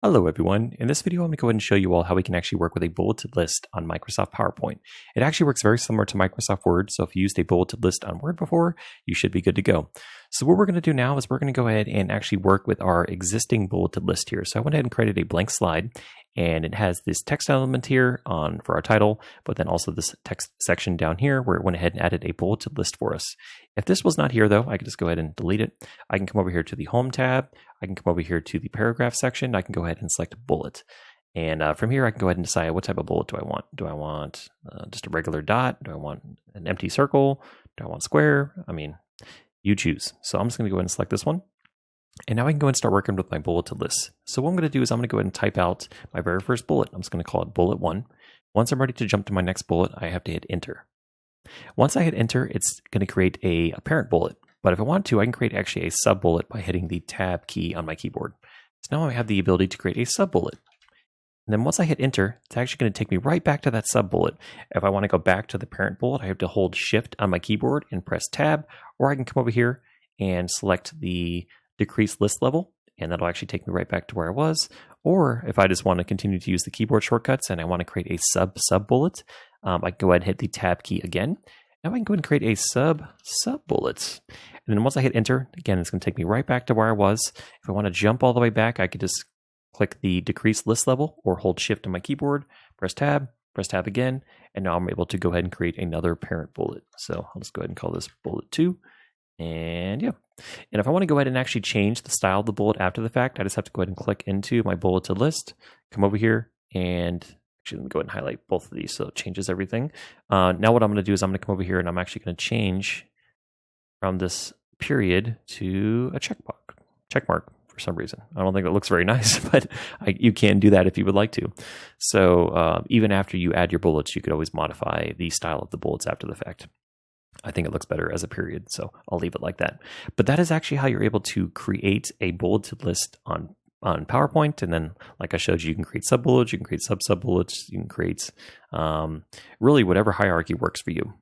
Hello everyone. In this video, I'm going to go ahead and show you all how we can actually work with a bulleted list on Microsoft PowerPoint. It actually works very similar to Microsoft Word, so if you used a bulleted list on Word before, you should be good to go. So what we're going to do now is we're going to go ahead and actually work with our existing bulleted list here. So I went ahead and created a blank slide, and it has this text element here for our title, but then also this text section down here where it went ahead and added a bulleted list for us. If this was not here though, I could just go ahead and delete it. I can come over here to the Home tab. I can come over here to the Paragraph section. I can go ahead and select Bullet. And from here, I can go ahead and decide what type of bullet do I want. Do I want just a regular dot? Do I want an empty circle? Do I want square? I mean, you choose. So I'm just going to go ahead and select this one. And now I can go ahead and start working with my bulleted list. So what I'm going to do is I'm going to go ahead and type out my very first bullet. I'm just going to call it bullet 1. Once I'm ready to jump to my next bullet, I have to hit enter. Once I hit enter, it's going to create a parent bullet. But if I want to, I can create actually a sub bullet by hitting the tab key on my keyboard. So now I have the ability to create a sub bullet. And then once I hit enter, it's actually going to take me right back to that sub bullet. If I want to go back to the parent bullet, I have to hold shift on my keyboard and press tab, or I can come over here and select the decrease list level, and that'll actually take me right back to where I was. Or if I just want to continue to use the keyboard shortcuts and I want to create a sub bullet, I can go ahead and hit the tab key again. Now I can go ahead and create a sub bullet. And then once I hit enter, again, it's going to take me right back to where I was. If I want to jump all the way back, I could just click the decrease list level or hold shift on my keyboard, press tab again, and now I'm able to go ahead and create another parent bullet. So I'll just go ahead and call this bullet 2. And yeah. And if I want to go ahead and actually change the style of the bullet after the fact, I just have to go ahead and click into my bulleted list, come over here, and actually let me go ahead and highlight both of these so it changes everything. Now what I'm going to do is I'm going to come over here and I'm actually going to change from this period to a check mark for some reason. I don't think it looks very nice, but you can do that if you would like to. So even after you add your bullets, you could always modify the style of the bullets after the fact. I think it looks better as a period, so I'll leave it like that. But that is actually how you're able to create a bulleted list on PowerPoint. And then, like I showed you, you can create sub-bullets, you can create sub-bullets, you can create really whatever hierarchy works for you.